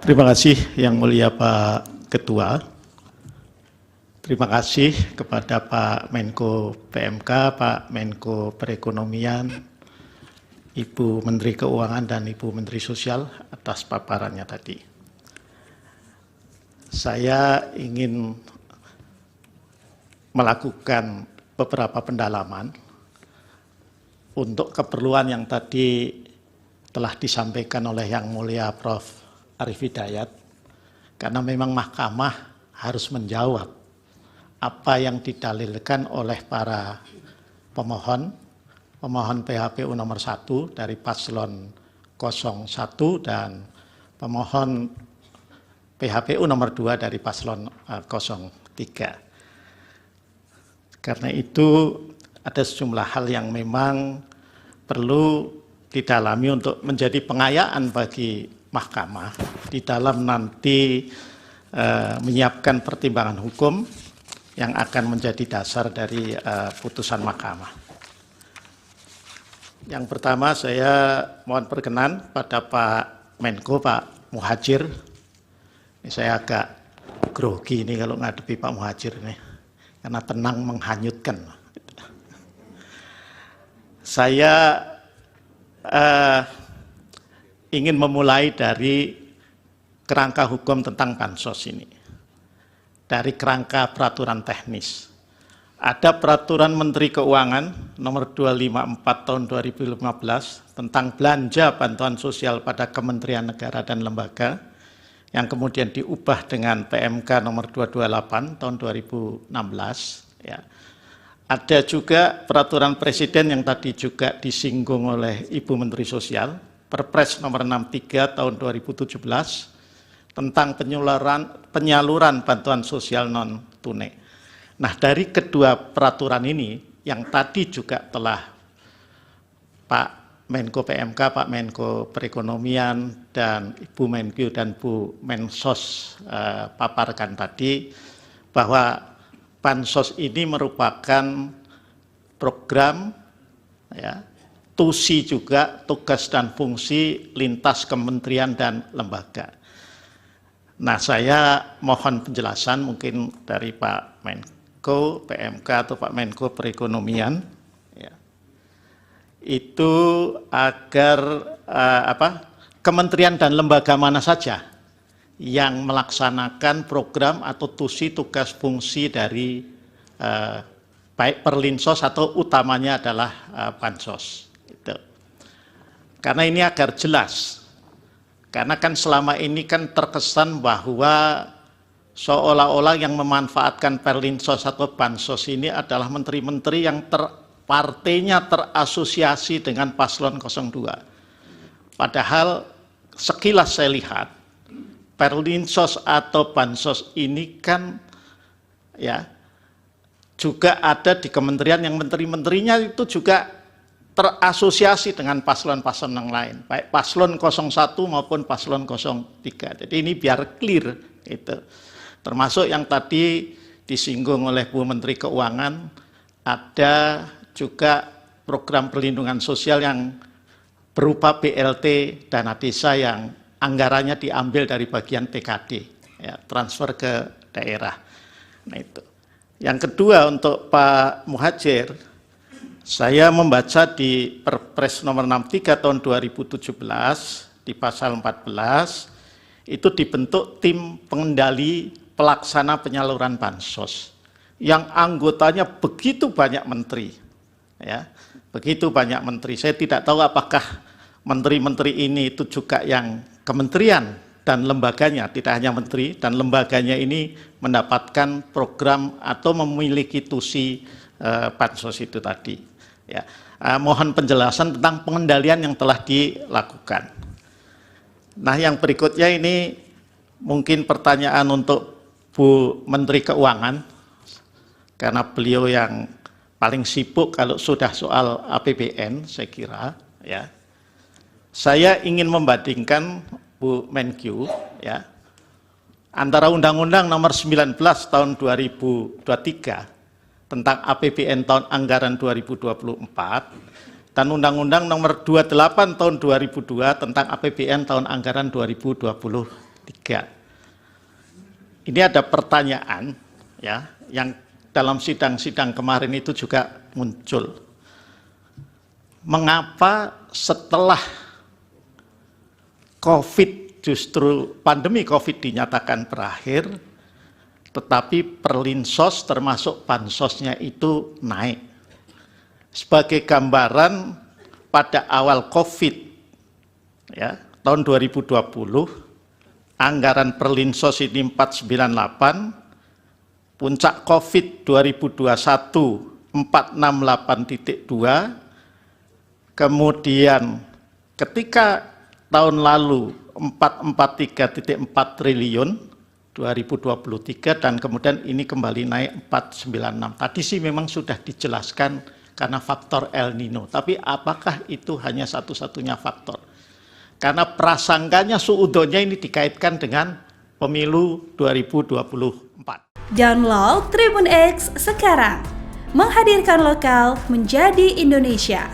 Terima kasih Yang Mulia Pak Ketua. Terima kasih kepada Pak Menko PMK, Pak Menko Perekonomian, Ibu Menteri Keuangan dan Ibu Menteri Sosial atas paparannya tadi. Saya ingin melakukan beberapa pendalaman untuk keperluan yang tadi telah disampaikan oleh Yang Mulia Prof. Arief Hidayat, karena memang Mahkamah harus menjawab apa yang didalilkan oleh para pemohon PHPU nomor 1 dari paslon 01 dan pemohon PHPU nomor 2 dari paslon 03. Karena itu ada sejumlah hal yang memang perlu didalami untuk menjadi pengayaan bagi Mahkamah di dalam nanti menyiapkan pertimbangan hukum yang akan menjadi dasar dari putusan Mahkamah. Yang pertama saya mohon perkenan pada Pak Menko, Pak Muhadjir. Ini saya agak grogi ini kalau ngadepi Pak Muhadjir ini, karena tenang menghanyutkan. Saya ingin memulai dari kerangka hukum tentang bansos ini. Dari kerangka peraturan teknis. Ada peraturan Menteri Keuangan nomor 254 tahun 2015 tentang belanja bantuan sosial pada kementerian negara dan lembaga yang kemudian diubah dengan PMK nomor 228 tahun 2016. Ya. Ada juga peraturan Presiden yang tadi juga disinggung oleh Ibu Menteri Sosial, Perpres nomor 63 tahun 2017 tentang penyaluran bantuan sosial non tunai. Nah, dari kedua peraturan ini yang tadi juga telah Pak Menko PMK, Pak Menko Perekonomian dan Ibu Menkyu dan Bu Mensos paparkan tadi, bahwa bansos ini merupakan program ya, TUSI juga, tugas dan fungsi lintas kementerian dan lembaga. Nah, saya mohon penjelasan mungkin dari Pak Menko PMK atau Pak Menko Perekonomian, ya, itu agar kementerian dan lembaga mana saja yang melaksanakan program atau TUSI, tugas fungsi dari baik Perlinsos atau utamanya adalah bansos. Karena ini agar jelas, karena kan selama ini kan terkesan bahwa seolah-olah yang memanfaatkan Perlinsos atau bansos ini adalah menteri-menteri yang partainya terasosiasi dengan paslon 02. Padahal sekilas saya lihat Perlinsos atau bansos ini kan ya juga ada di kementerian yang menteri-menterinya itu juga terasosiasi dengan paslon-paslon yang lain, baik paslon 01 maupun paslon 03. Jadi ini biar clear itu. Termasuk yang tadi disinggung oleh Bu Menteri Keuangan, ada juga program perlindungan sosial yang berupa BLT dana desa yang anggarannya diambil dari bagian TKD, ya, transfer ke daerah. Nah itu. Yang kedua untuk Pak Muhadjir, saya membaca di Perpres nomor 63 tahun 2017 di pasal 14 itu dibentuk tim pengendali pelaksana penyaluran bansos yang anggotanya begitu banyak menteri, ya, begitu banyak menteri. Saya tidak tahu apakah menteri-menteri ini itu juga yang kementerian dan lembaganya, tidak hanya menteri dan lembaganya ini mendapatkan program atau memiliki TUSI bansos itu tadi. Ya, mohon penjelasan tentang pengendalian yang telah dilakukan. Nah, yang berikutnya ini mungkin pertanyaan untuk Bu Menteri Keuangan, karena beliau yang paling sibuk kalau sudah soal APBN, saya kira. Ya, saya ingin membandingkan Bu Menkyu, ya, antara Undang-Undang Nomor 19 Tahun 2023 tentang APBN tahun anggaran 2024 dan Undang-Undang Nomor 28 tahun 2002 tentang APBN tahun anggaran 2023. Ini ada pertanyaan ya yang dalam sidang-sidang kemarin itu juga muncul. Mengapa setelah COVID, justru pandemi COVID dinyatakan berakhir, tetapi perlinsos termasuk bansosnya itu naik? Sebagai gambaran, pada awal COVID ya, tahun 2020, anggaran perlinsos ini 498, puncak COVID 2021 468,2, kemudian ketika tahun lalu 443,4 triliun 2023, dan kemudian ini kembali naik 496. Tadi sih memang sudah dijelaskan karena faktor El Nino, tapi apakah itu hanya satu-satunya faktor? Karena prasangkanya suudonya ini dikaitkan dengan pemilu 2024. Download Tribun X sekarang, menghadirkan lokal menjadi Indonesia.